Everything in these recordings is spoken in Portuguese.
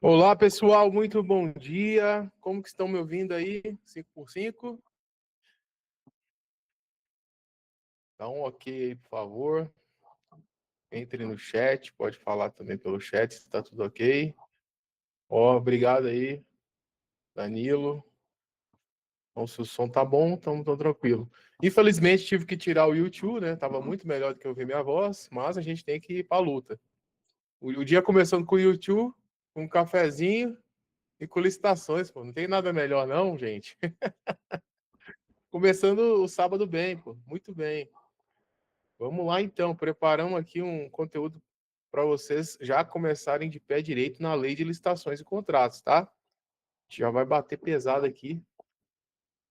Olá, pessoal, muito bom dia. Como que estão me ouvindo aí? 5x5? Dá um ok aí, por favor. Entre no chat, pode falar também pelo chat se está tudo ok. Ó, obrigado aí, Danilo. Então, se o som tá bom, estamos tranquilo. Infelizmente, tive que tirar o YouTube, né? Tava muito melhor do que ouvir minha voz, mas a gente tem que ir para a luta. O dia começando com o YouTube, com um cafezinho e com licitações, pô. Não tem nada melhor não, gente. Começando o sábado bem, pô. Muito bem. Vamos lá, então. Preparamos aqui um conteúdo para vocês já começarem de pé direito na lei de licitações e contratos, tá? A gente já vai bater pesado aqui.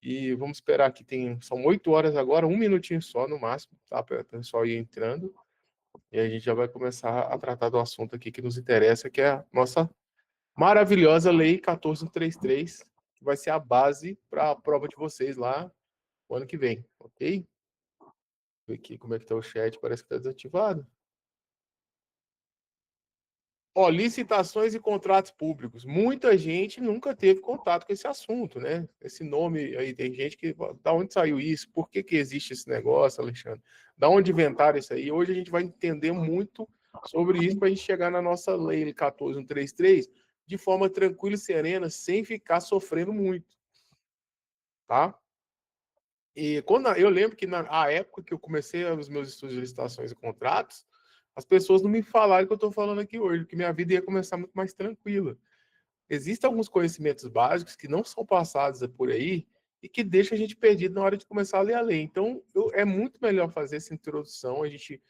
E vamos esperar que são 8 horas agora, um minutinho só no máximo, tá? Para o pessoal ir entrando. E a gente já vai começar a tratar do assunto aqui que nos interessa, que é a nossa maravilhosa Lei 1433, que vai ser a base para a prova de vocês lá o ano que vem, ok? Ver aqui como é que tá o chat, parece que está desativado. Ó, licitações e contratos públicos. Muita gente nunca teve contato com esse assunto, né? Esse nome aí, tem gente que... Da onde saiu isso? Por que que existe esse negócio, Alexandre? Da onde inventaram isso aí? Hoje a gente vai entender muito sobre isso para a gente chegar na nossa lei 14133 de forma tranquila e serena, sem ficar sofrendo muito, tá? E quando eu lembro que na época que eu comecei os meus estudos de licitações e contratos, as pessoas não me falaram o que eu estou falando aqui hoje, que minha vida ia começar muito mais tranquila. Existem alguns conhecimentos básicos que não são passados por aí e que deixam a gente perdido na hora de começar a ler a lei. Então, é muito melhor fazer essa introdução, a gente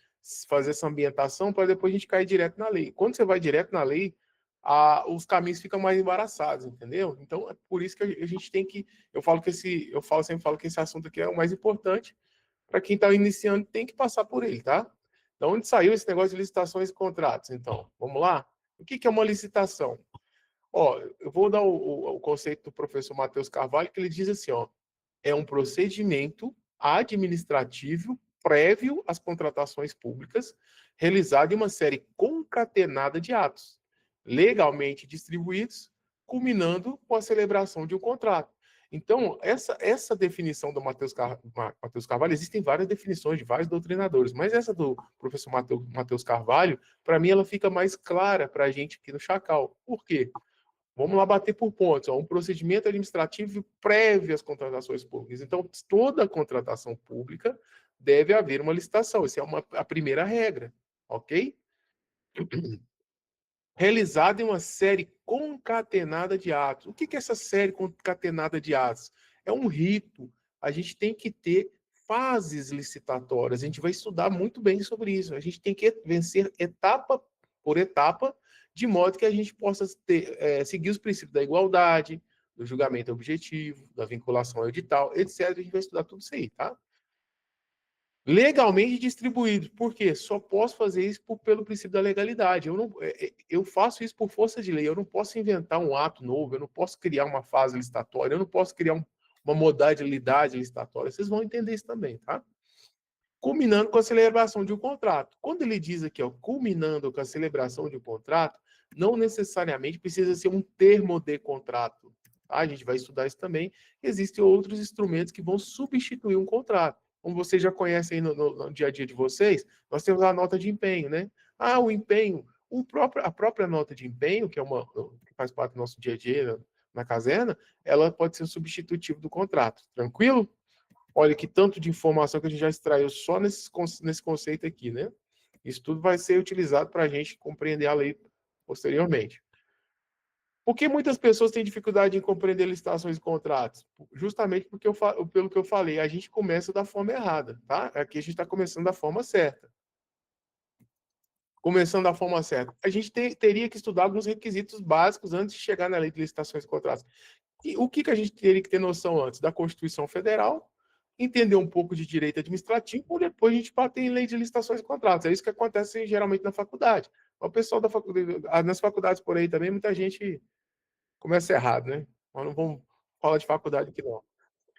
fazer essa ambientação para depois a gente cair direto na lei. Quando você vai direto na lei, os caminhos ficam mais embaraçados, entendeu? Então, é por isso que a gente tem que... sempre falo que esse assunto aqui é o mais importante para quem está iniciando, tem que passar por ele, tá? Então, onde saiu esse negócio de licitações e contratos? Então, vamos lá? O que é uma licitação? Ó, eu vou dar o conceito do professor Matheus Carvalho, que ele diz assim, ó, é um procedimento administrativo prévio às contratações públicas, realizado em uma série concatenada de atos, legalmente distribuídos, culminando com a celebração de um contrato. Então, essa definição do Matheus Carvalho, existem várias definições de vários doutrinadores, mas essa do professor Matheus Carvalho, para mim, ela fica mais clara para a gente aqui no Chacal. Por quê? Vamos lá bater por pontos. Ó, um procedimento administrativo prévio às contratações públicas. Então, toda contratação pública deve haver uma licitação. Essa é a primeira regra, ok? Realizada em uma série concatenada de atos. O que é essa série concatenada de atos? É um rito. A gente tem que ter fases licitatórias. A gente vai estudar muito bem sobre isso. A gente tem que vencer etapa por etapa, de modo que a gente possa seguir os princípios da igualdade, do julgamento objetivo, da vinculação ao edital, etc. A gente vai estudar tudo isso aí, tá? Legalmente distribuído. Por quê? Só posso fazer isso pelo princípio da legalidade. Eu faço isso por força de lei. Eu não posso inventar um ato novo, eu não posso criar uma fase licitatória, eu não posso criar uma modalidade licitatória. Vocês vão entender isso também, tá? Culminando com a celebração de um contrato. Quando ele diz aqui, ó, culminando com a celebração de um contrato, não necessariamente precisa ser um termo de contrato. Tá? A gente vai estudar isso também. Existem outros instrumentos que vão substituir um contrato. Como vocês já conhecem no dia a dia de vocês, nós temos a nota de empenho, né? Ah, o empenho, a própria nota de empenho, que faz parte do nosso dia a dia na caserna, ela pode ser substitutivo do contrato. Tranquilo? Olha que tanto de informação que a gente já extraiu só nesse conceito aqui, né? Isso tudo vai ser utilizado para a gente compreender a lei posteriormente. Por que muitas pessoas têm dificuldade em compreender licitações e contratos? Justamente pelo que eu falei, a gente começa da forma errada, tá? Aqui a gente está começando da forma certa. Começando da forma certa. A gente teria que estudar alguns requisitos básicos antes de chegar na lei de licitações e contratos. E o que a gente teria que ter noção antes? Da Constituição Federal, entender um pouco de direito administrativo, ou depois a gente bater em lei de licitações e contratos. É isso que acontece geralmente na faculdade. O pessoal da faculdade, nas faculdades por aí também, muita gente começa errado, né? Nós não vamos falar de faculdade aqui, não.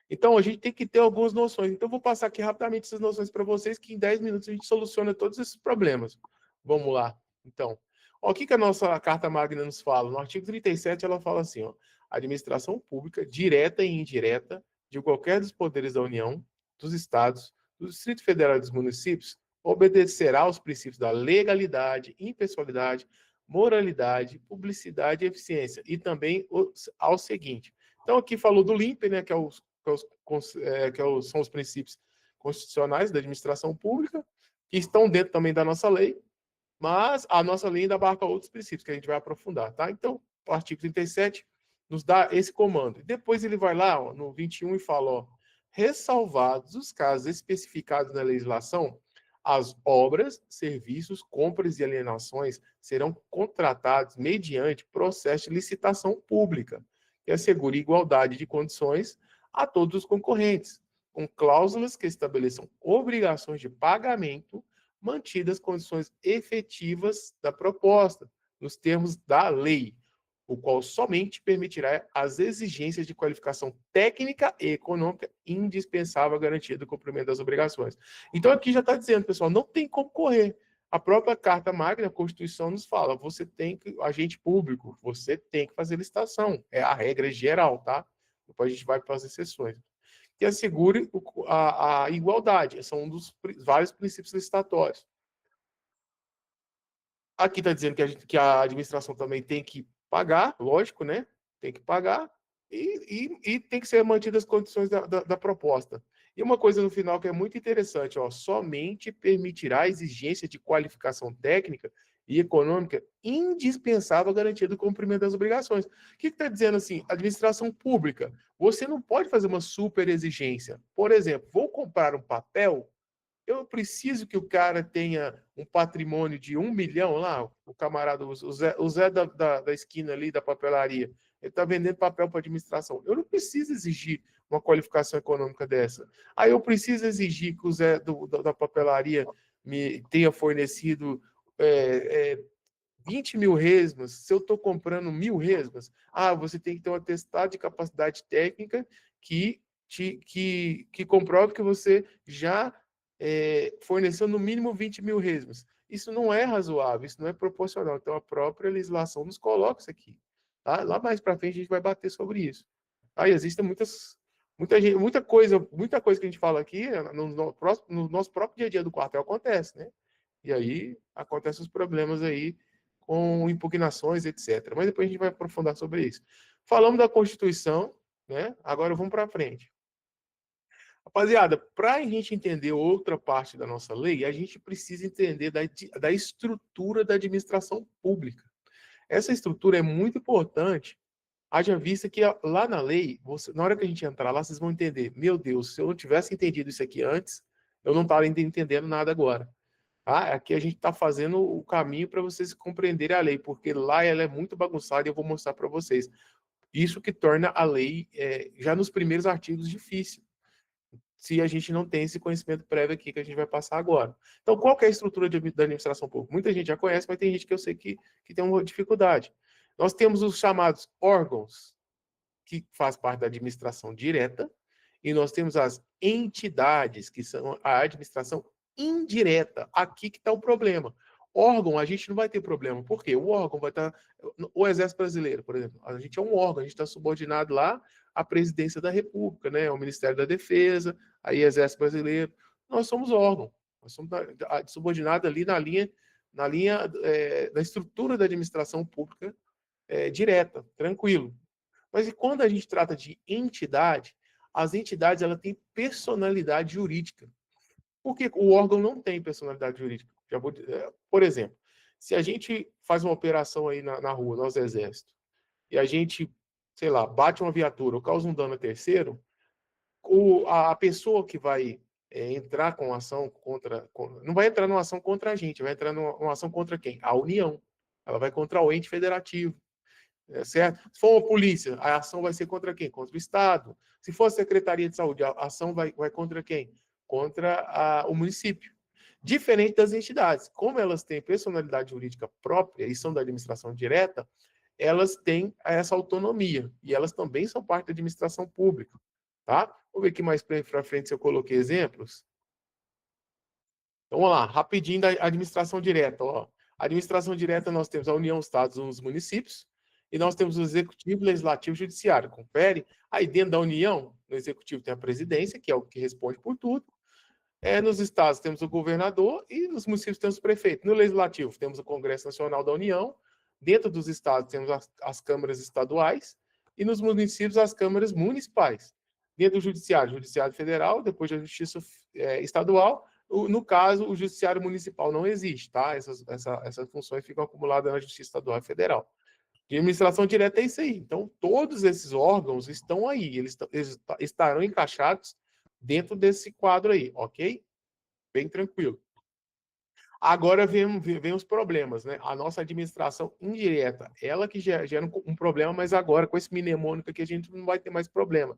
Então, a gente tem que ter algumas noções. Então, eu vou passar aqui rapidamente essas noções para vocês, que em 10 minutos a gente soluciona todos esses problemas. Vamos lá, então. Ó, o que a nossa Carta Magna nos fala? No artigo 37, ela fala assim, ó, a administração pública, direta e indireta, de qualquer dos poderes da União, dos Estados, do Distrito Federal e dos municípios, obedecerá aos princípios da legalidade, impessoalidade, moralidade, publicidade e eficiência, e também ao seguinte. Então, aqui falou do LIMP, né, são os princípios constitucionais da administração pública, que estão dentro também da nossa lei, mas a nossa lei ainda abarca outros princípios que a gente vai aprofundar, tá? Então, o artigo 37 nos dá esse comando. Depois ele vai lá, ó, no 21 e fala, ó, ressalvados os casos especificados na legislação, as obras, serviços, compras e alienações serão contratados mediante processo de licitação pública, que assegure igualdade de condições a todos os concorrentes, com cláusulas que estabeleçam obrigações de pagamento mantidas condições efetivas da proposta, nos termos da lei, o qual somente permitirá as exigências de qualificação técnica e econômica indispensável à garantia do cumprimento das obrigações. Então, aqui já está dizendo, pessoal, não tem como correr. A própria Carta Magna, a Constituição, nos fala, você tem que, agente público, você tem que fazer licitação. É a regra geral, tá? Depois a gente vai para as exceções. Que assegure a igualdade. São um dos vários princípios licitatórios. Aqui está dizendo que a administração também tem que pagar, lógico, né? Tem que pagar e tem que ser mantidas as condições da proposta. E uma coisa no final que é muito interessante, ó, somente permitirá a exigência de qualificação técnica e econômica indispensável à garantia do cumprimento das obrigações. O que está dizendo assim? Administração pública, você não pode fazer uma super exigência. Por exemplo, vou comprar um papel, eu preciso que o cara tenha um patrimônio de 1 milhão lá, o camarada, o Zé da esquina ali, da papelaria, ele está vendendo papel para administração. Eu não preciso exigir uma qualificação econômica dessa. Aí eu preciso exigir que o Zé da papelaria me tenha fornecido 20 mil resmas. Se eu estou comprando 1.000 resmas, você tem que ter um atestado de capacidade técnica que comprove que você já forneceu no mínimo 20 mil resmas. Isso não é razoável, isso não é proporcional. Então, a própria legislação nos coloca isso aqui. Tá? Lá mais para frente a gente vai bater sobre isso. Aí existem muita coisa que a gente fala aqui no nosso próprio dia a dia do quartel acontece, né? E aí acontecem os problemas aí com impugnações, etc. Mas depois a gente vai aprofundar sobre isso. Falamos da Constituição, né? Agora vamos para frente. Rapaziada, para a gente entender outra parte da nossa lei, a gente precisa entender da estrutura da administração pública. Essa estrutura é muito importante, haja vista que lá na lei, na hora que a gente entrar lá, vocês vão entender, meu Deus, se eu não tivesse entendido isso aqui antes, eu não estava entendendo nada agora. Tá? Aqui a gente está fazendo o caminho para vocês compreenderem a lei, porque lá ela é muito bagunçada e eu vou mostrar para vocês. Isso que torna a lei, já nos primeiros artigos, difícil, se a gente não tem esse conhecimento prévio aqui que a gente vai passar agora. Então, qual que é a estrutura da administração pública? Muita gente já conhece, mas tem gente que eu sei que tem uma dificuldade. Nós temos os chamados órgãos, que faz parte da administração direta, e nós temos as entidades, que são a administração indireta. Aqui que está o problema. Órgão, a gente não vai ter problema. Por quê? O órgão vai estar... O Exército Brasileiro, por exemplo, a gente é um órgão, a gente está subordinado lá à Presidência da República, né? Ao Ministério da Defesa, aí Exército Brasileiro. Nós somos órgão. Nós somos subordinados ali na linha da estrutura da administração pública direta, tranquilo. Mas e quando a gente trata de entidade, as entidades ela têm personalidade jurídica. Porque o órgão não tem personalidade jurídica. Por exemplo, se a gente faz uma operação aí na rua, nosso exército, e a gente, sei lá, bate uma viatura ou causa um dano a terceiro, a pessoa que vai entrar com ação não vai entrar numa ação contra a gente, vai entrar numa ação contra quem? A União. Ela vai contra o ente federativo. Certo? Se for uma polícia, a ação vai ser contra quem? Contra o Estado. Se for a Secretaria de Saúde, a ação vai contra quem? Contra o município. Diferente das entidades. Como elas têm personalidade jurídica própria e são da administração direta, elas têm essa autonomia. E elas também são parte da administração pública. Tá? Vamos ver aqui mais para frente se eu coloquei exemplos. Então, vamos lá, rapidinho da administração direta. Ó. A administração direta, nós temos a União, os estados, os municípios, e nós temos o executivo, legislativo e judiciário. Confere? Aí dentro da União, no executivo tem a presidência, que é o que responde por tudo. Nos estados temos o governador e nos municípios temos o prefeito. No legislativo temos o Congresso Nacional da União. Dentro dos estados temos as câmaras estaduais e nos municípios as câmaras municipais. Dentro do judiciário, judiciário federal, depois da justiça estadual. No caso, o judiciário municipal não existe, tá? Essas funções ficam acumuladas na justiça estadual e federal. De administração direta é isso aí. Então, todos esses órgãos estão aí, eles estarão encaixados dentro desse quadro aí, ok? Bem tranquilo. Agora vem os problemas, né? A nossa administração indireta, ela que gera um problema, mas agora com esse mnemônico aqui a gente não vai ter mais problema.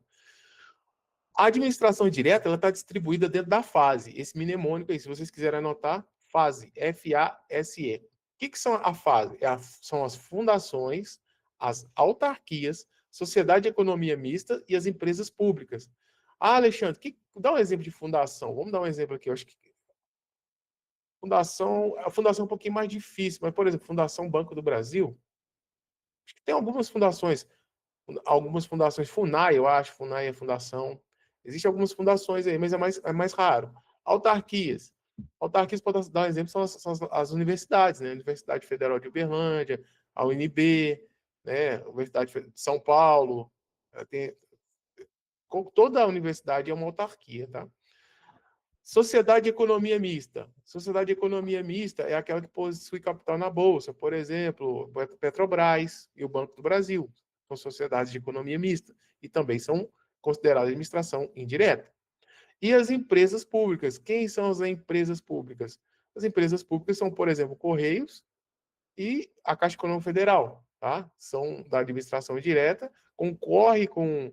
A administração direta, ela está distribuída dentro da fase. Esse mnemônico aí, se vocês quiserem anotar, fase, F-A-S-E. O que são a fase? São as fundações, as autarquias, sociedade de economia mista e as empresas públicas. Ah, Alexandre, dá um exemplo de fundação. Vamos dar um exemplo aqui. Eu acho que a fundação é um pouquinho mais difícil, mas, por exemplo, Fundação Banco do Brasil, acho que tem algumas fundações, FUNAI, eu acho, FUNAI é fundação. Existem algumas fundações aí, mas é mais raro. Autarquias. Autarquias, para dar um exemplo, são as universidades, né? Universidade Federal de Uberlândia, a UNB, né? Universidade de São Paulo. Toda a universidade é uma autarquia, tá? Sociedade de economia mista. Sociedade de economia mista é aquela que possui capital na bolsa, por exemplo, Petrobras e o Banco do Brasil. São sociedades de economia mista e também são consideradas administração indireta. E as empresas públicas. Quem são as empresas públicas? As empresas públicas são, por exemplo, Correios e a Caixa Econômica Federal, tá? São da administração direta, concorre com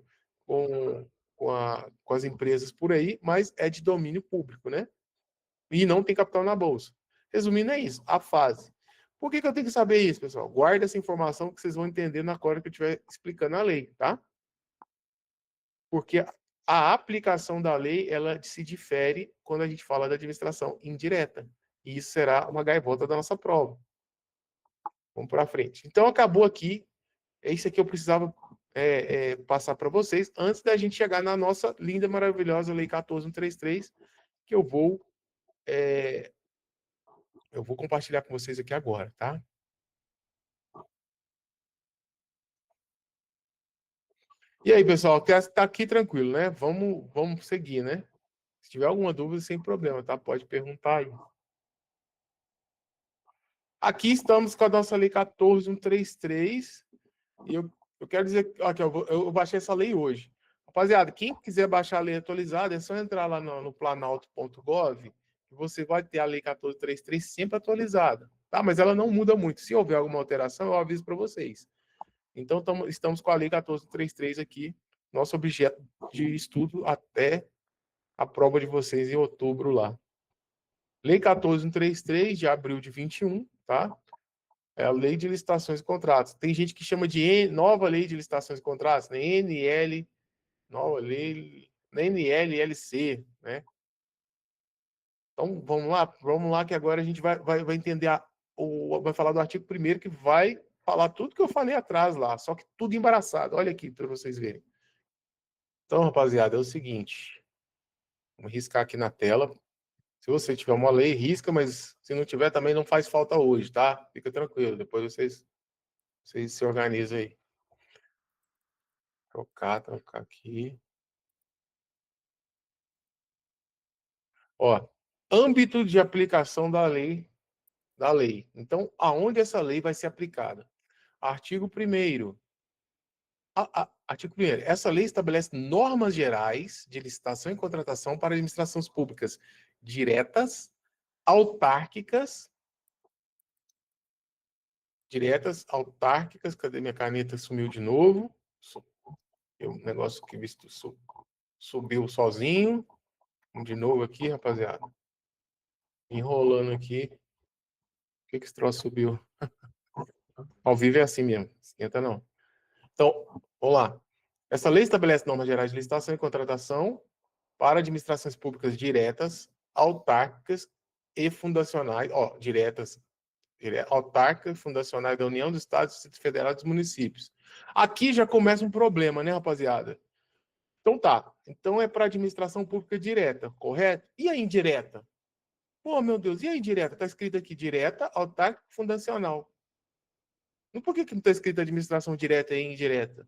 as empresas por aí, mas é de domínio público, né? E não tem capital na bolsa. Resumindo, é isso, a fase. Por que eu tenho que saber isso, pessoal? Guarda essa informação que vocês vão entender na hora que eu estiver explicando a lei, tá? Porque a aplicação da lei, ela se difere quando a gente fala da administração indireta. E isso será uma gaivota da nossa prova. Vamos para frente. Então, acabou aqui. É isso que eu precisava passar para vocês antes da gente chegar na nossa linda, maravilhosa Lei 14.133, que eu vou compartilhar com vocês aqui agora, tá? E aí, pessoal, tá aqui tranquilo, né? Vamos seguir, né? Se tiver alguma dúvida, sem problema, tá? Pode perguntar aí. Aqui estamos com a nossa Lei 14.133, e eu quero dizer que eu baixei essa lei hoje. Rapaziada, quem quiser baixar a lei atualizada, é só entrar lá no planalto.gov, que você vai ter a Lei 14.33 sempre atualizada, tá? Mas ela não muda muito. Se houver alguma alteração, eu aviso para vocês. Então, estamos com a Lei 14.33 aqui, nosso objeto de estudo até a prova de vocês em outubro lá. Lei 14.133, de abril de 21, tá? É a Lei de Licitações e Contratos. Tem gente que chama de Nova Lei de Licitações e Contratos, né? NL, Nova Lei, NLLC, né? Então, vamos lá que agora a gente vai entender, vai falar do artigo 1º, que vai falar tudo que eu falei atrás lá, só que tudo embaraçado. Olha aqui para vocês verem. Então, rapaziada, é o seguinte. Vamos riscar aqui na tela. Se você tiver uma lei, risca, mas se não tiver, também não faz falta hoje, tá? Fica tranquilo, depois vocês se organizam aí. Trocar aqui. Ó, âmbito de aplicação da lei. Então, aonde essa lei vai ser aplicada? Artigo 1º. Artigo 1º. Essa lei estabelece normas gerais de licitação e contratação para administrações públicas diretas, autárquicas. Cadê minha caneta? Sumiu de novo. O negócio que visto subiu sozinho. De novo aqui, rapaziada. Enrolando aqui. Por que esse troço subiu? Ao vivo é assim mesmo. Esquenta não. Então, vamos lá. Essa lei estabelece normas gerais de licitação e contratação para administrações públicas diretas, autárquicas e fundacionais. Diretas Ele é autárquica, fundacional da União dos Estados, do Distrito Federal e dos municípios. Aqui já começa um problema, né, rapaziada? Então tá. Então é para administração pública direta, correto? E a indireta? Pô, meu Deus, e a indireta? Está escrito aqui direta, autárquica, fundacional. E por que não está escrito administração direta e indireta?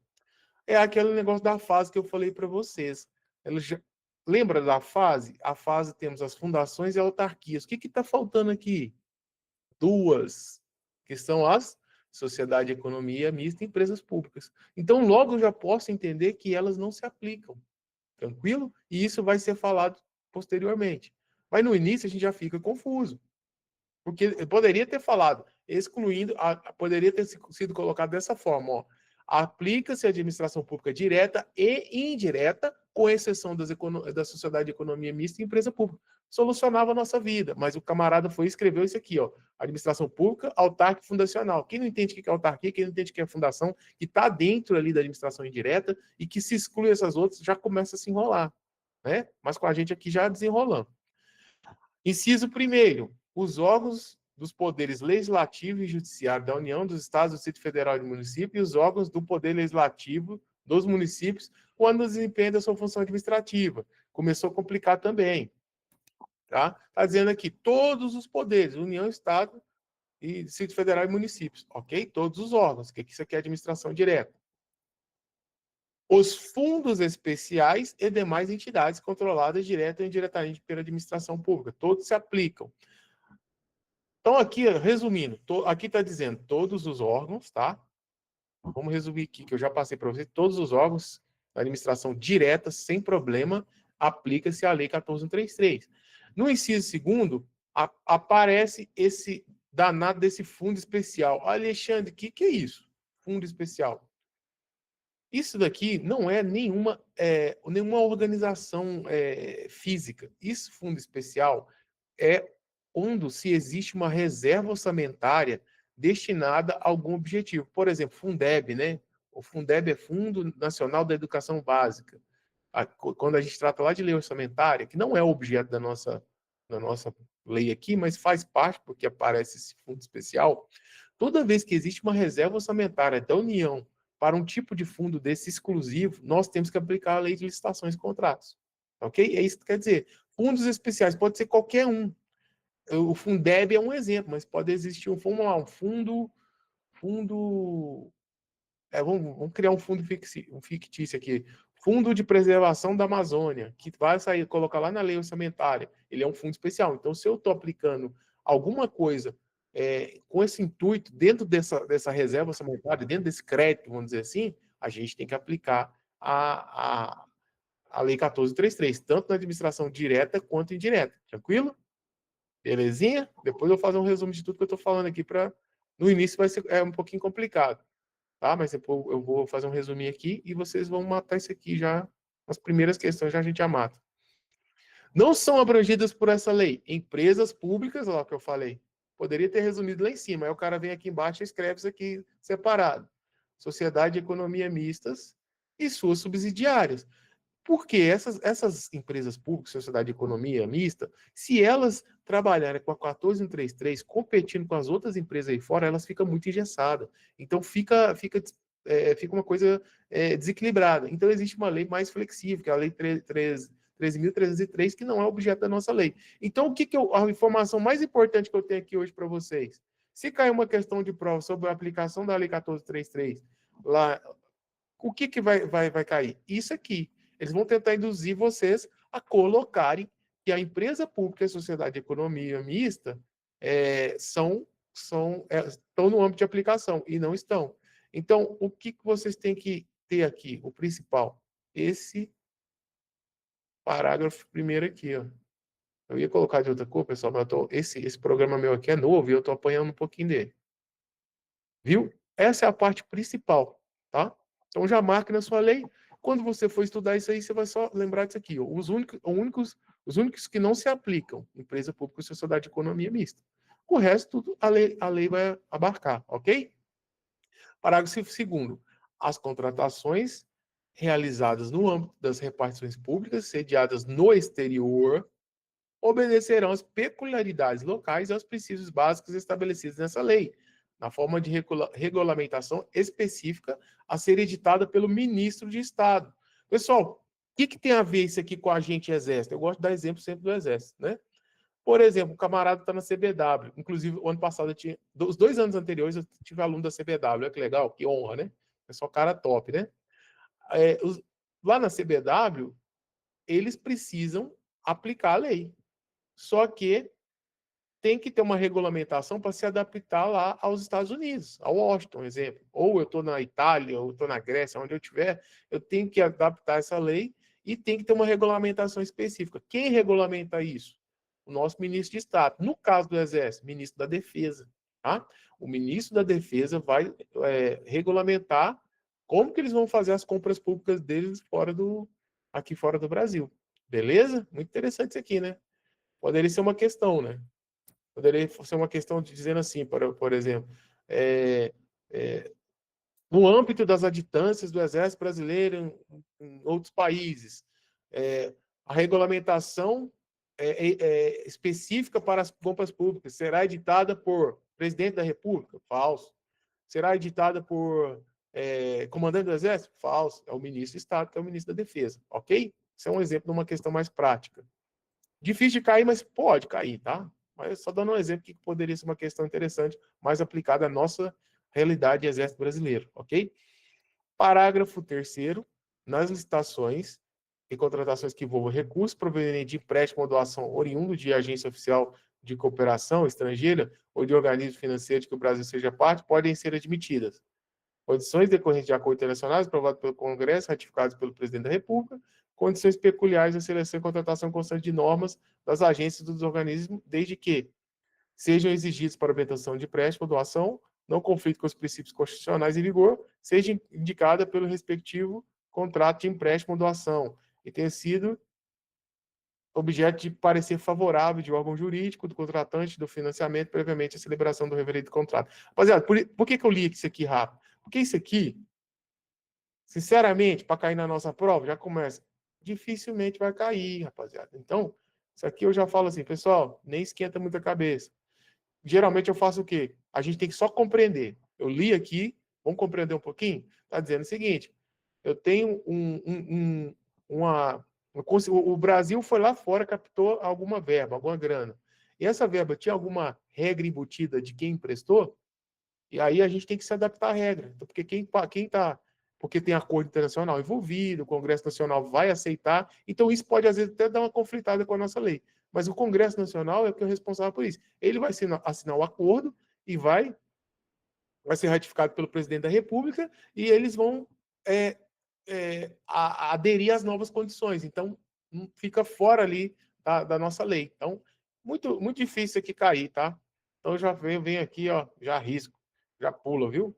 É aquele negócio da fase que eu falei para vocês. Já... Lembra da fase? A fase temos as fundações e autarquias. O que está faltando aqui? Duas, que são as sociedade, economia mista e empresas públicas. Então, logo eu já posso entender que elas não se aplicam. Tranquilo? E isso vai ser falado posteriormente. Mas no início a gente já fica confuso. Porque eu poderia ter falado, excluindo, poderia ter sido colocado dessa forma, ó. Aplica-se a administração pública direta e indireta, com exceção da sociedade de economia mista e empresa pública. Solucionava a nossa vida, mas o camarada foi e escreveu isso aqui, ó. Administração pública, autárquica e fundacional. Quem não entende o que é autarquia, quem não entende o que é fundação, que está dentro ali da administração indireta e que se exclui essas outras, já começa a se enrolar, né? Mas com a gente aqui já desenrolando. Inciso 1º, os órgãos dos poderes legislativo e judiciário da União, dos Estados, do Distrito Federal e do município, e os órgãos do poder legislativo dos municípios, quando desempenham a sua função administrativa. Começou a complicar também. Tá? Está dizendo aqui, todos os poderes, União, Estado e Distrito Federal e municípios, ok? Todos os órgãos, que isso aqui é administração direta. Os fundos especiais e demais entidades controladas direta ou indiretamente pela administração pública, todos se aplicam. Então, aqui, resumindo, aqui está dizendo todos os órgãos, tá? Vamos resumir aqui, que eu já passei para vocês. Todos os órgãos da administração direta, sem problema, aplica-se a Lei 14.133. No inciso 2º, aparece esse danado desse fundo especial. Alexandre, o que é isso? Fundo especial. Isso daqui não é nenhuma organização física. Isso, fundo especial, é quando se existe uma reserva orçamentária destinada a algum objetivo. Por exemplo, Fundeb, né? O Fundeb é Fundo Nacional da Educação Básica. Quando a gente trata lá de lei orçamentária, que não é objeto da nossa lei aqui, mas faz parte, porque aparece esse fundo especial, toda vez que existe uma reserva orçamentária da União para um tipo de fundo desse exclusivo, nós temos que aplicar a lei de licitações e contratos. Ok? É isso que quer dizer. Fundos especiais pode ser qualquer um. O Fundeb é um exemplo, mas pode existir um fundo. Vamos criar um fundo fictício aqui. Fundo de Preservação da Amazônia, que vai sair, colocar lá na lei orçamentária. Ele é um fundo especial. Então, se eu estou aplicando alguma coisa com esse intuito, dentro dessa reserva orçamentária, dentro desse crédito, vamos dizer assim, a gente tem que aplicar a Lei 14.133, tanto na administração direta quanto indireta. Tranquilo? Belezinha? Depois eu vou fazer um resumo de tudo que eu estou falando aqui. No início vai ser um pouquinho complicado, tá? Mas depois eu vou fazer um resuminho aqui e vocês vão matar isso aqui já. As primeiras questões já a gente já mata. Não são abrangidas por essa lei empresas públicas, ó, que eu falei. Poderia ter resumido lá em cima, aí o cara vem aqui embaixo e escreve isso aqui separado. Sociedade de economia mistas e suas subsidiárias. Porque essas empresas públicas, sociedade de economia mista, se elas trabalharem com a 14.133, competindo com as outras empresas aí fora, elas ficam muito engessadas. Então, fica uma coisa desequilibrada. Então, existe uma lei mais flexível, que é a Lei 13.303, que não é objeto da nossa lei. Então, a informação mais importante que eu tenho aqui hoje para vocês? Se cair uma questão de prova sobre a aplicação da Lei 14.133, lá, o que vai cair? Isso aqui. Eles vão tentar induzir vocês a colocarem que a empresa pública e a sociedade de economia mista estão no âmbito de aplicação, e não estão. Então, o que vocês têm que ter aqui? O principal, esse parágrafo primeiro aqui, ó. Eu ia colocar de outra cor, pessoal, mas esse programa meu aqui é novo e eu estou apanhando um pouquinho dele. Viu? Essa é a parte principal, tá? Então já marque na sua lei. Quando você for estudar isso aí, você vai só lembrar disso aqui. Ó. Os únicos que não se aplicam, empresa pública e sociedade de economia mista. O resto, tudo, a lei vai abarcar, ok? Parágrafo 2º. As contratações realizadas no âmbito das repartições públicas, sediadas no exterior, obedecerão às peculiaridades locais e aos princípios básicos estabelecidos nessa lei, na forma de regulamentação específica a ser editada pelo ministro de Estado. Pessoal, o que tem a ver isso aqui com a gente Exército? Eu gosto de dar exemplo sempre do Exército, né? Por exemplo, o camarada está na CBW. Inclusive, o ano passado, os 2 anos anteriores, eu tive aluno da CBW. Olha que legal, que honra, né? É só cara top, né? Lá na CBW, eles precisam aplicar a lei. Só que tem que ter uma regulamentação para se adaptar lá aos Estados Unidos, ao Washington, exemplo. Ou eu estou na Itália, ou eu estou na Grécia, onde eu estiver, eu tenho que adaptar essa lei e tem que ter uma regulamentação específica. Quem regulamenta isso? O nosso ministro de Estado. No caso do Exército, ministro da Defesa. Tá? O ministro da Defesa vai regulamentar como que eles vão fazer as compras públicas deles aqui fora do Brasil. Beleza? Muito interessante isso aqui, né? Poderia ser uma questão, né? Poderia ser uma questão de dizendo assim, por exemplo, é, é, no âmbito das adjutâncias do Exército Brasileiro em outros países, a regulamentação específica para as compras públicas será editada por presidente da República? Falso. Será editada por comandante do Exército? Falso. É o ministro de Estado, que é o ministro da Defesa. Ok? Isso é um exemplo de uma questão mais prática. Difícil de cair, mas pode cair, tá? Mas só dando um exemplo que poderia ser uma questão interessante, mais aplicada à nossa realidade de Exército Brasileiro, ok? Parágrafo 3º, nas licitações e contratações que envolvam recursos provenientes de empréstimo ou doação oriundo de agência oficial de cooperação estrangeira ou de organismo financeiro de que o Brasil seja parte, podem ser admitidas. Condições decorrentes de acordos internacionais aprovados pelo Congresso, ratificados pelo Presidente da República, condições peculiares da seleção e contratação constante de normas das agências e dos organismos, desde que sejam exigidos para obtenção de empréstimo ou doação, não conflito com os princípios constitucionais em vigor, seja indicada pelo respectivo contrato de empréstimo ou doação e tenha sido objeto de parecer favorável de órgão jurídico, do contratante, do financiamento, previamente a celebração do referido contrato. Rapaziada, por que eu li isso aqui rápido? Porque isso aqui, sinceramente, para cair na nossa prova, já começa. Dificilmente vai cair, rapaziada. Então, isso aqui eu já falo assim, pessoal, nem esquenta muita cabeça. Geralmente eu faço o quê? A gente tem que só compreender. Eu li aqui, vamos compreender um pouquinho? Está dizendo o seguinte: eu tenho o Brasil foi lá fora, captou alguma verba, alguma grana. E essa verba tinha alguma regra embutida de quem emprestou? E aí a gente tem que se adaptar à regra. Então, porque porque tem acordo internacional envolvido, o Congresso Nacional vai aceitar, então isso pode às vezes até dar uma conflitada com a nossa lei. Mas o Congresso Nacional é o que é responsável por isso. Ele vai assinar o acordo e vai ser ratificado pelo presidente da República e eles vão aderir às novas condições. Então, fica fora ali da nossa lei. Então, muito, muito difícil aqui cair, tá? Então, já venho aqui, ó, já risco, já pula, viu?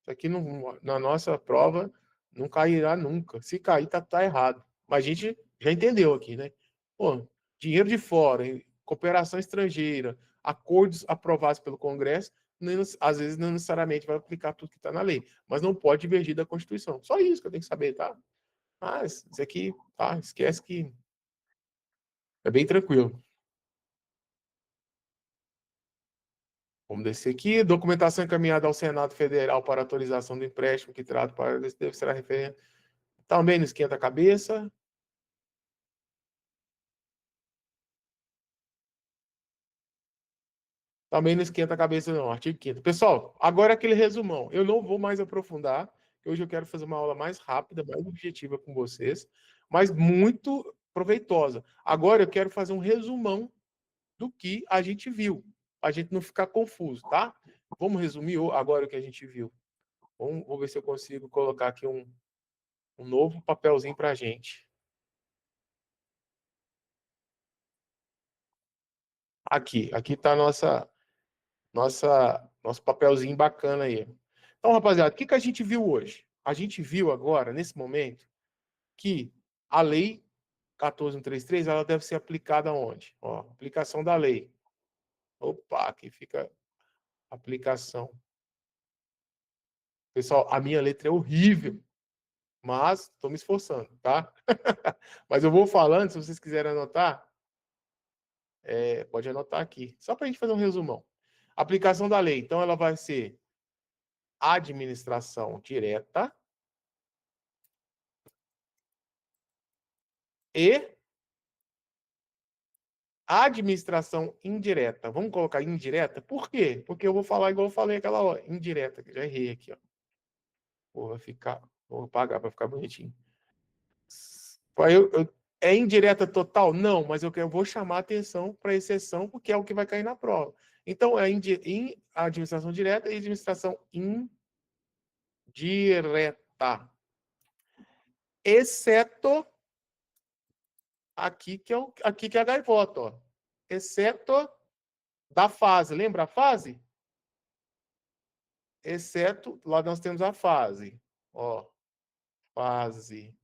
Isso aqui na nossa prova não cairá nunca. Se cair, tá errado. Mas a gente já entendeu aqui, né? Pô, dinheiro de fora, cooperação estrangeira, acordos aprovados pelo Congresso, às vezes não necessariamente vai aplicar tudo que está na lei, mas não pode divergir da Constituição. Só isso que eu tenho que saber, tá? Mas isso aqui, tá? Esquece que é bem tranquilo. Vamos descer aqui. Documentação encaminhada ao Senado Federal para autorização do empréstimo que trata para deve ser referente. Também não esquenta a cabeça. Também não esquenta a cabeça, não. Artigo 5º. Pessoal, agora aquele resumão. Eu não vou mais aprofundar. Hoje eu quero fazer uma aula mais rápida, mais objetiva com vocês, mas muito proveitosa. Agora eu quero fazer um resumão do que a gente viu, para a gente não ficar confuso, tá? Vamos resumir agora o que a gente viu. Vou ver se eu consigo colocar aqui um novo papelzinho para a gente. Aqui está nosso papelzinho bacana aí. Então, rapaziada, o que a gente viu hoje? A gente viu agora, nesse momento, que a lei 14.133, ela deve ser aplicada onde? Ó, aplicação da lei. Opa, aqui fica aplicação. Pessoal, a minha letra é horrível, mas estou me esforçando, tá? Mas eu vou falando, se vocês quiserem anotar, pode anotar aqui, só para a gente fazer um resumão. Aplicação da lei, então, ela vai ser administração direta e administração indireta. Vamos colocar indireta? Por quê? Porque eu vou falar igual eu falei aquela hora, indireta, que já errei aqui, ó. Vou pagar para ficar bonitinho. É indireta total? Não, mas eu vou chamar atenção para exceção, porque é o que vai cair na prova. Então, é administração direta e administração indireta. Exceto aqui que é a gaivota, ó. Exceto da fase. Lembra a fase? Exceto, lá nós temos a fase. Ó, fase.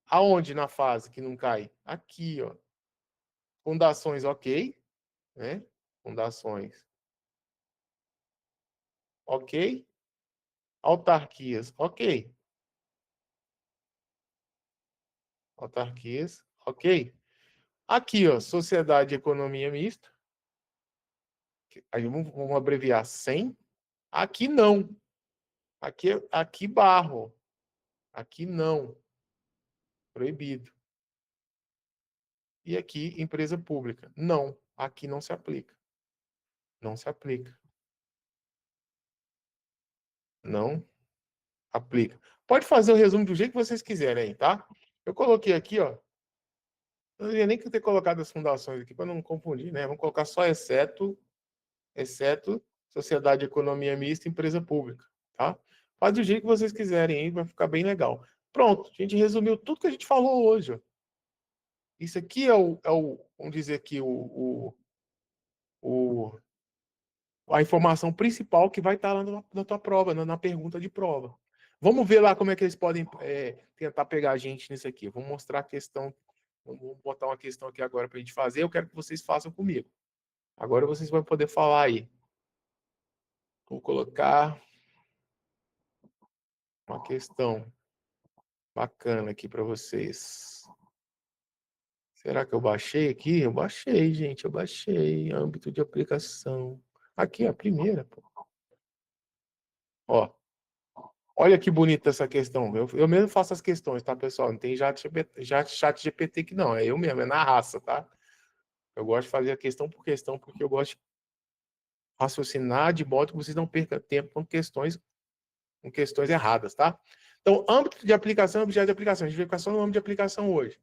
Aonde na fase que não cai? Aqui, ó. Fundações, ok. Né? Fundações, ok. Autarquias, ok. Autarquias, ok. Aqui, ó, Sociedade de Economia Mista. Aí vamos abreviar 100. Aqui não. Aqui barro. Aqui não. Proibido. E aqui, empresa pública. Não. Aqui não se aplica. Não se aplica. Não aplica. Pode fazer o resumo do jeito que vocês quiserem aí, tá? Eu coloquei aqui, ó. Eu não ia nem ter colocado as fundações aqui para não confundir, né? Vamos colocar só exceto Sociedade de Economia Mista e Empresa Pública, tá? Faz do jeito que vocês quiserem aí, vai ficar bem legal. Pronto, a gente resumiu tudo que a gente falou hoje, ó. Isso aqui vamos dizer aqui, o, a informação principal que vai estar lá na tua prova, na pergunta de prova. Vamos ver lá como é que eles podem tentar pegar a gente nisso aqui. Vamos mostrar a questão, vamos botar uma questão aqui agora para a gente fazer. Eu quero que vocês façam comigo. Agora vocês vão poder falar aí. Vou colocar uma questão bacana aqui para vocês. Será que eu baixei aqui? Eu baixei, gente, eu baixei. Âmbito de aplicação. Aqui, a primeira, pô. Ó, olha que bonita essa questão. Eu mesmo faço as questões, tá, pessoal? Não tem chat GPT aqui, não. É eu mesmo, é na raça, tá? Eu gosto de fazer a questão por questão, porque eu gosto de raciocinar de modo que vocês não percam tempo com questões erradas, tá? Então, âmbito de aplicação, objeto de aplicação. A gente vai ficar só no âmbito de aplicação hoje.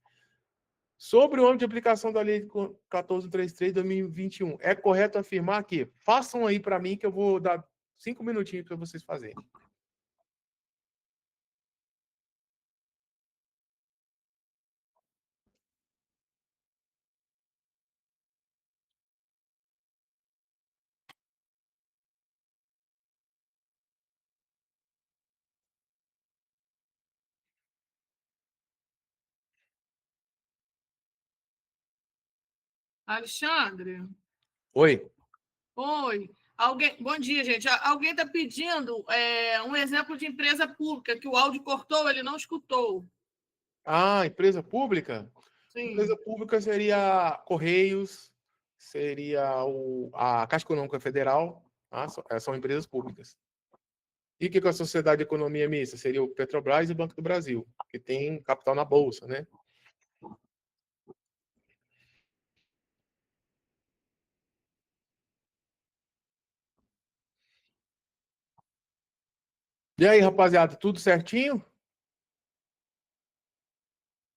Sobre o âmbito de aplicação da Lei 1433 de 2021, é correto afirmar que façam aí para mim que eu vou dar 5 minutinhos para vocês fazerem. Alexandre? Oi. Oi. Bom dia, gente. Alguém está pedindo um exemplo de empresa pública, que o áudio cortou, ele não escutou. Ah, empresa pública? Sim. Empresa pública seria Correios, seria a Caixa Econômica Federal, tá? São empresas públicas. E o que é a Sociedade de Economia Mista? Seria o Petrobras e o Banco do Brasil, que tem capital na Bolsa, né? E aí, rapaziada, tudo certinho?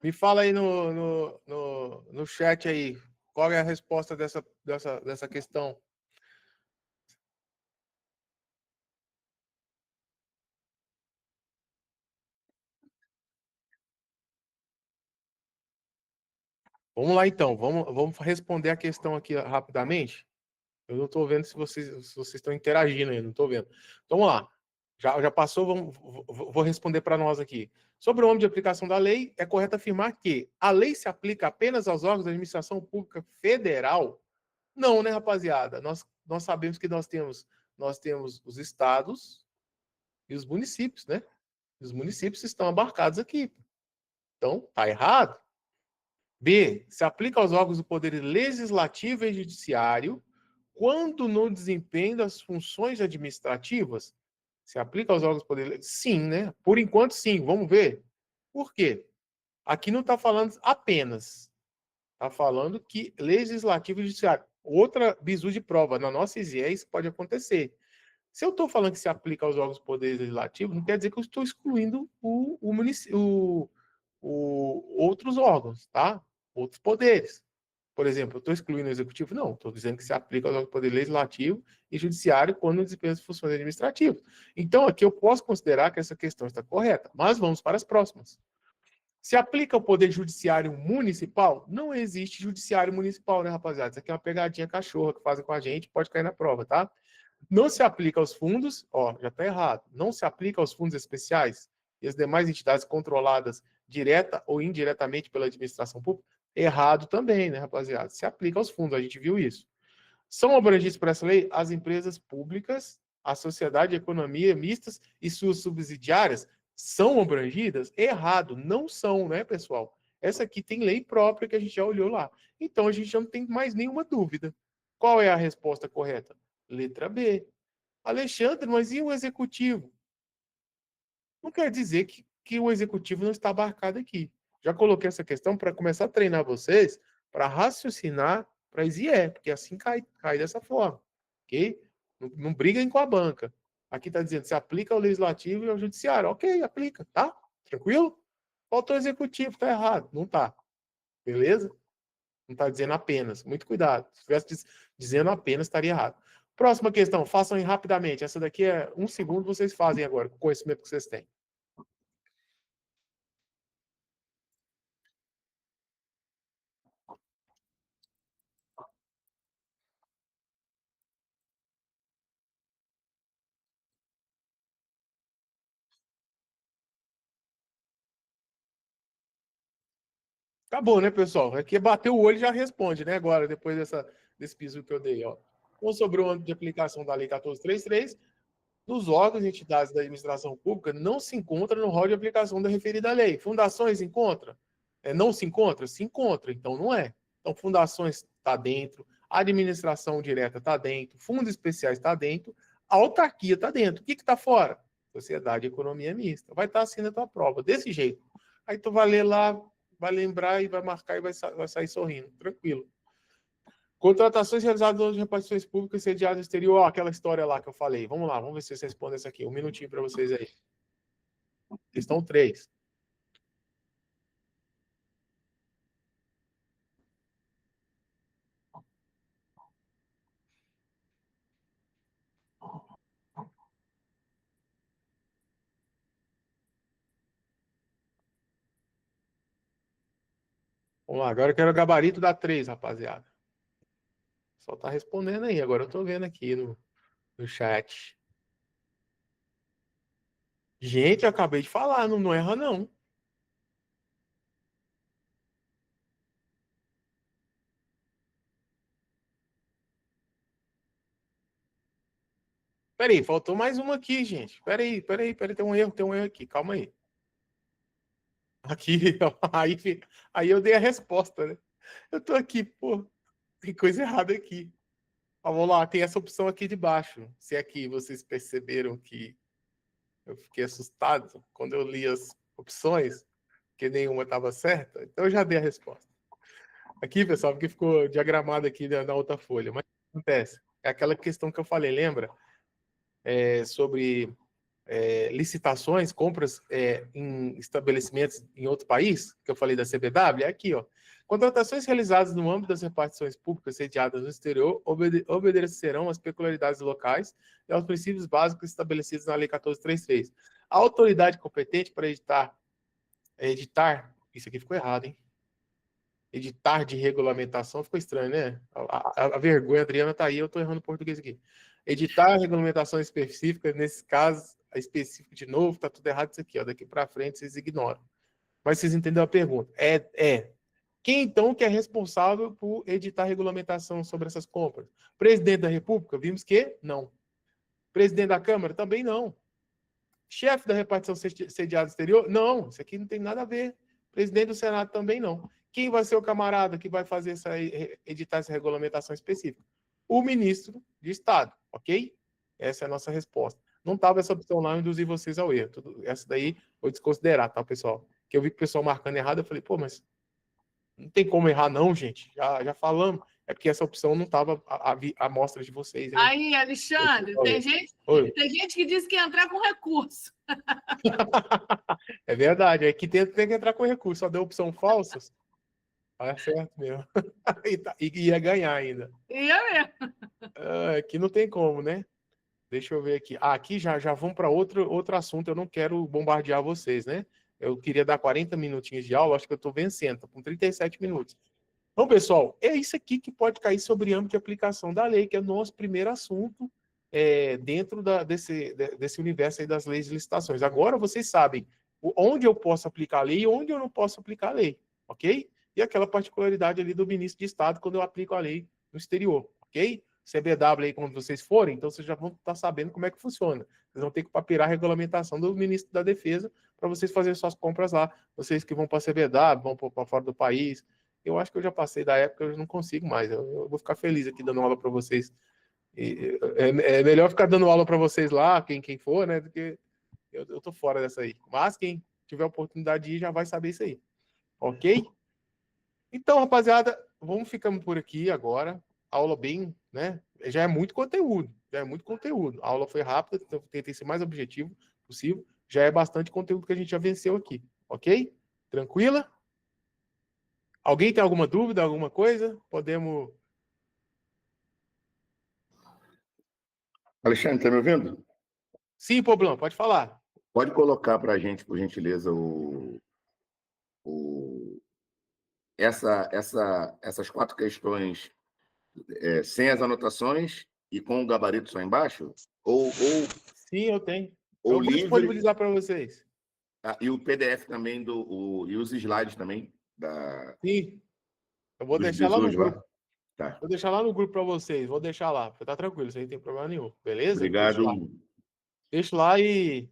Me fala aí no chat aí, qual é a resposta dessa questão? Vamos lá então, vamos responder a questão aqui rapidamente. Eu não estou vendo se vocês estão interagindo aí, não estou vendo. Então, vamos lá. Já passou, vou responder para nós aqui. Sobre o âmbito de aplicação da lei, é correto afirmar que a lei se aplica apenas aos órgãos da administração pública federal? Não, né, rapaziada? Nós sabemos que nós temos os estados e os municípios, né? Os municípios estão abarcados aqui. Então, tá errado? B. Se aplica aos órgãos do Poder Legislativo e Judiciário quando no desempenho das funções administrativas. Se aplica aos órgãos do Poder Legislativo? Sim, né? Por enquanto, sim. Vamos ver. Por quê? Aqui não está falando apenas. Está falando que Legislativo e Judiciário. Outra bizu de prova. Na nossa ISE, isso pode acontecer. Se eu estou falando que se aplica aos órgãos do Poder Legislativo, não quer dizer que eu estou excluindo outros órgãos, tá? Outros poderes. Por exemplo, eu estou excluindo o Executivo? Não, estou dizendo que se aplica aos órgãos do Poder Legislativo e Judiciário quando desempenha as funções administrativas. Então, aqui eu posso considerar que essa questão está correta, mas vamos para as próximas. Se aplica ao Poder Judiciário Municipal? Não existe Judiciário Municipal, né, rapaziada? Isso aqui é uma pegadinha cachorra que fazem com a gente, pode cair na prova, tá? Não se aplica aos fundos, ó, já está errado. Não se aplica aos fundos especiais e as demais entidades controladas direta ou indiretamente pela administração pública? Errado também, né, rapaziada? Se aplica aos fundos, a gente viu isso. São abrangidos por essa lei as empresas públicas, a sociedade e a economia mistas e suas subsidiárias são abrangidas? Errado, não são, né, pessoal? Essa aqui tem lei própria que a gente já olhou lá. Então a gente já não tem mais nenhuma dúvida. Qual é a resposta correta? Letra B. Alexandre, mas e o executivo? Não quer dizer que o executivo não está abarcado aqui. Já coloquei essa questão para começar a treinar vocês para raciocinar para ISIE, porque assim cai dessa forma. Ok? Não briguem com a banca. Aqui está dizendo se aplica ao legislativo e ao judiciário. Ok, aplica, tá? Tranquilo? Faltou o executivo, tá errado. Não tá. Beleza? Não está dizendo apenas. Muito cuidado. Se estivesse dizendo apenas, estaria errado. Próxima questão, façam aí rapidamente. Essa daqui é 1 segundo, vocês fazem agora, com o conhecimento que vocês têm. Acabou, né, pessoal? Aqui é bater o olho e já responde, né? Agora, depois desse piso que eu dei, ó. Então, sobre o âmbito de aplicação da Lei 1433, dos órgãos e entidades da administração pública não se encontra no rol de aplicação da referida lei. Fundações encontra? Não se encontra? Se encontra, então não é. Então, fundações está dentro, administração direta está dentro, fundos especiais está dentro, autarquia está dentro. O que está fora? Sociedade e economia mista. Vai estar assim na tua prova, desse jeito. Aí tu vai ler lá, vai lembrar e vai marcar e vai sair sorrindo. Tranquilo. Contratações realizadas em repartições públicas sediadas no exterior. Ó, aquela história lá que eu falei. Vamos lá, vamos ver se vocês respondem essa aqui. Um minutinho para vocês aí. Questão 3. Vamos lá, agora eu quero o gabarito da 3, rapaziada. Só tá respondendo aí. Agora eu tô vendo aqui no chat. Gente, eu acabei de falar, não erra não. Peraí, faltou mais uma aqui, gente. Peraí, tem um erro aqui, calma aí. Aqui, aí eu dei a resposta, né? Eu tô aqui, pô, tem coisa errada aqui. Ó, vamos lá, tem essa opção aqui de baixo. Se aqui vocês perceberam que eu fiquei assustado quando eu li as opções, que nenhuma estava certa, então eu já dei a resposta. Aqui, pessoal, porque ficou diagramado aqui na outra folha. Mas o que acontece? É aquela questão que eu falei, lembra? Sobre licitações, compras em estabelecimentos em outro país, que eu falei da CBW, é aqui, ó. Contratações realizadas no âmbito das repartições públicas sediadas no exterior obedecerão às peculiaridades locais e aos princípios básicos estabelecidos na Lei 1433. A autoridade competente para editar, isso aqui ficou errado, hein? Editar de regulamentação ficou estranho, né? A vergonha, a Adriana tá aí, eu tô errando o português aqui. Editar regulamentação específica, nesse caso, específico de novo, tá tudo errado isso aqui, ó. Daqui para frente vocês ignoram. Mas vocês entenderam a pergunta. Quem então que é responsável por editar regulamentação sobre essas compras? Presidente da República? Vimos que não. Presidente da Câmara? Também não. Chefe da repartição sediada exterior? Não, isso aqui não tem nada a ver. Presidente do Senado também não. Quem vai ser o camarada que vai fazer editar essa regulamentação específica? O ministro de Estado, ok? Essa é a nossa resposta. Não estava essa opção lá, eu induzi vocês ao erro. Essa daí vou desconsiderar, tá, pessoal? Que eu vi que o pessoal marcando errado, eu falei, pô, mas não tem como errar não, gente. Já falamos. É porque essa opção não estava à amostra de vocês. Hein? Aí, Alexandre, tem gente que diz que ia entrar com recurso. É verdade, é que tem que entrar com recurso. Só deu opção falsas. É certo mesmo. E ia ganhar ainda. Ia mesmo. Aqui não tem como, né? Deixa eu ver aqui. Aqui já vamos para outro assunto. Eu não quero bombardear vocês, né? Eu queria dar 40 minutinhos de aula, acho que eu estou vencendo, com 37 minutos. Então, pessoal, é isso aqui que pode cair sobre âmbito de aplicação da lei, que é o nosso primeiro assunto dentro desse universo aí das leis de licitações. Agora vocês sabem onde eu posso aplicar a lei e onde eu não posso aplicar a lei, ok? E aquela particularidade ali do ministro de Estado quando eu aplico a lei no exterior, ok? CBW aí, quando vocês forem, então vocês já vão estar sabendo como é que funciona. Vocês vão ter que papirar a regulamentação do ministro da Defesa para vocês fazerem suas compras lá. Vocês que vão para a CBW, vão para fora do país. Eu acho que eu já passei da época, eu não consigo mais. Eu vou ficar feliz aqui dando aula para vocês. É melhor ficar dando aula para vocês lá, quem for, né? Do que eu tô fora dessa aí. Mas quem tiver oportunidade de ir já vai saber isso aí. Ok? Então, rapaziada, vamos ficando por aqui agora. Aula bem, né? Já é muito conteúdo. A aula foi rápida, então tentei ser mais objetivo possível. Já é bastante conteúdo que a gente já venceu aqui. Ok? Tranquila? Alguém tem alguma dúvida, alguma coisa? Podemos... Alexandre, está me ouvindo? Sim, Poblão, pode falar. Pode colocar para a gente, por gentileza, essas 4 questões sem as anotações e com o gabarito só embaixo? Sim, eu tenho. Ou Eu vou livre, disponibilizar para vocês. e o PDF também, e os slides também. Sim. Eu vou dos deixar lá no bisus grupo. Tá. Vou deixar lá no grupo para vocês. Vou deixar lá. Tá tranquilo, isso aí não tem problema nenhum. Beleza? Obrigado. Deixo lá e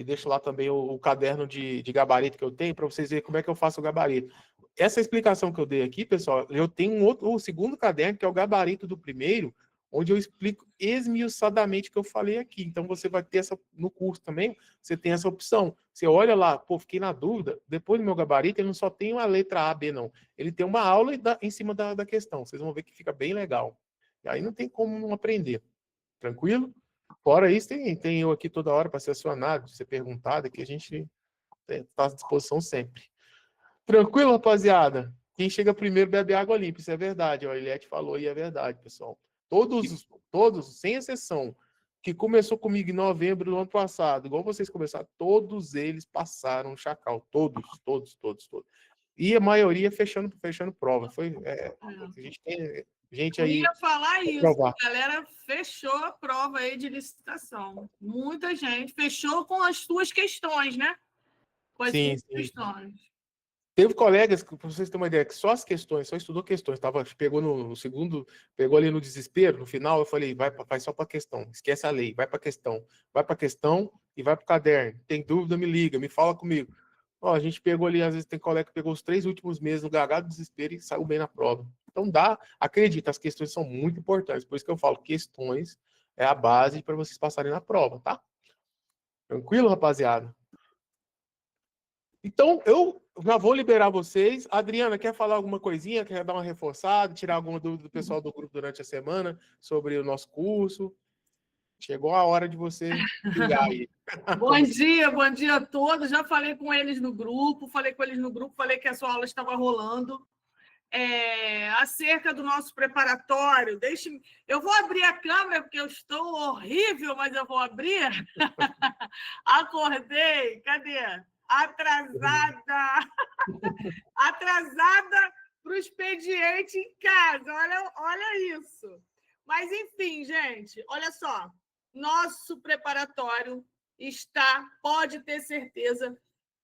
deixo lá também o caderno de gabarito que eu tenho para vocês verem como é que eu faço o gabarito. Essa explicação que eu dei aqui, pessoal, eu tenho o segundo caderno, que é o gabarito do primeiro, onde eu explico esmiuçadamente o que eu falei aqui. Então, você vai ter no curso também, você tem essa opção. Você olha lá, pô, fiquei na dúvida, depois do meu gabarito, ele não só tem uma letra A, B, não. Ele tem uma aula em cima da questão. Vocês vão ver que fica bem legal. E aí não tem como não aprender. Tranquilo? Fora isso, tem eu aqui toda hora para ser acionado, ser perguntado, que a gente está à disposição sempre. Tranquilo, rapaziada? Quem chega primeiro bebe água limpa, isso é verdade. A Eliette falou e é verdade, pessoal. Todos, sem exceção, que começou comigo em novembro do ano passado, igual vocês começaram, todos eles passaram o Chacal. Todos. E a maioria fechando prova. A gente tem gente aí. Eu ia falar isso, a galera fechou a prova aí de licitação. Muita gente fechou com as suas questões, né? Com as suas questões. Teve colegas, para vocês terem uma ideia, que só estudou questões, pegou no segundo, pegou ali no desespero, no final eu falei, vai só para a questão, esquece a lei, vai para a questão e vai para o caderno. Tem dúvida, me liga, me fala comigo. Ó, a gente pegou ali, às vezes tem colega que pegou os 3 últimos meses no gagado desespero e saiu bem na prova. Então acredita, as questões são muito importantes, por isso que eu falo, questões é a base para vocês passarem na prova, tá? Tranquilo, rapaziada? Então, eu já vou liberar vocês. A Adriana, quer falar alguma coisinha? Quer dar uma reforçada? Tirar alguma dúvida do pessoal do grupo durante a semana sobre o nosso curso? Chegou a hora de você ligar aí. Bom dia a todos. Já falei com eles no grupo, falei que a sua aula estava rolando. Acerca do nosso preparatório, eu vou abrir a câmera, porque eu estou horrível, mas eu vou abrir. Acordei, cadê? Atrasada para o expediente em casa, olha isso. Mas, enfim, gente, olha só, nosso preparatório pode ter certeza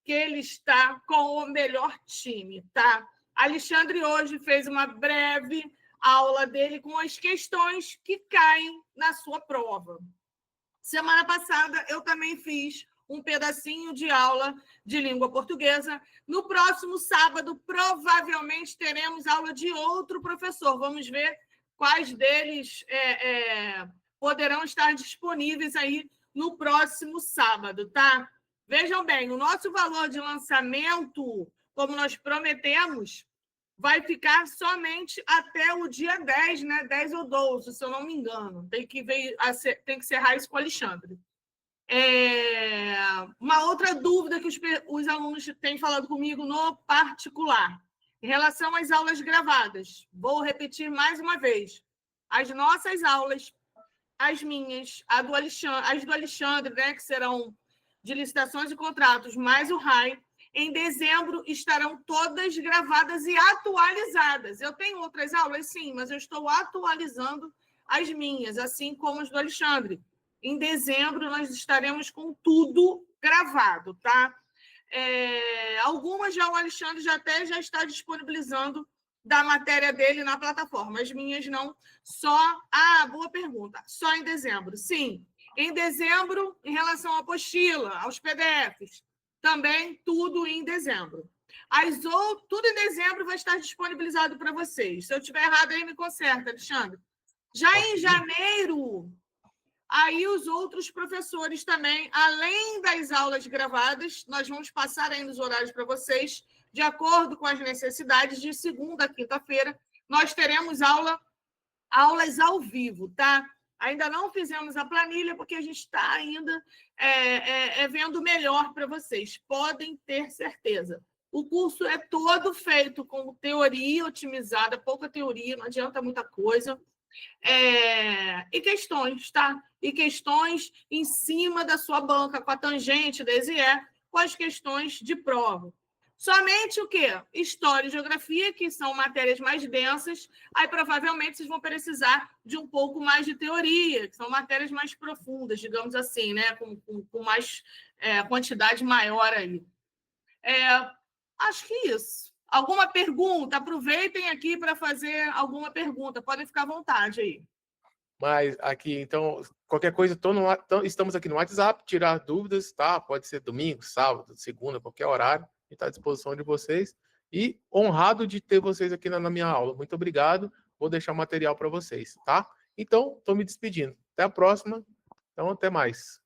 que ele está com o melhor time, tá? Alexandre hoje fez uma breve aula dele com as questões que caem na sua prova. Semana passada, eu também fiz um pedacinho de aula de língua portuguesa. No próximo sábado, provavelmente teremos aula de outro professor. Vamos ver quais deles poderão estar disponíveis aí no próximo sábado, tá? Vejam bem, o nosso valor de lançamento, como nós prometemos, vai ficar somente até o dia 10, né? 10 ou 12, se eu não me engano. Tem que encerrar isso com o Alexandre. Uma outra dúvida que os alunos têm falado comigo no particular, em relação às aulas gravadas. Vou repetir mais uma vez. As nossas aulas, as minhas, as do Alexandre, né, que serão de licitações e contratos, mais o RAI, em dezembro estarão todas gravadas e atualizadas. Eu tenho outras aulas, sim, mas eu estou atualizando as minhas, assim como as do Alexandre. Em dezembro, nós estaremos com tudo gravado, tá? Algumas já o Alexandre já está disponibilizando da matéria dele na plataforma. As minhas não. Boa pergunta. Só em dezembro. Sim. Em dezembro, em relação à apostila, aos PDFs, também tudo em dezembro. Tudo em dezembro vai estar disponibilizado para vocês. Se eu estiver errado, aí me conserta, Alexandre. Já em janeiro, aí os outros professores também, além das aulas gravadas, nós vamos passar aí nos horários para vocês, de acordo com as necessidades, de segunda a quinta-feira, nós teremos aulas ao vivo, tá? Ainda não fizemos a planilha, porque a gente está ainda vendo melhor para vocês. Podem ter certeza. O curso é todo feito com teoria otimizada, pouca teoria, não adianta muita coisa. E questões, tá? E questões em cima da sua banca, com a tangente da ESIE, com as questões de prova. Somente o quê? História e geografia, que são matérias mais densas, aí provavelmente vocês vão precisar de um pouco mais de teoria, que são matérias mais profundas, digamos assim, né? Com mais quantidade maior aí. Acho que isso. Alguma pergunta? Aproveitem aqui para fazer alguma pergunta. Podem ficar à vontade aí. Mas aqui, então, qualquer coisa, estamos aqui no WhatsApp, tirar dúvidas, tá? Pode ser domingo, sábado, segunda, qualquer horário. Está à disposição de vocês. E honrado de ter vocês aqui na minha aula. Muito obrigado. Vou deixar o material para vocês, tá? Então, estou me despedindo. Até a próxima. Então, até mais.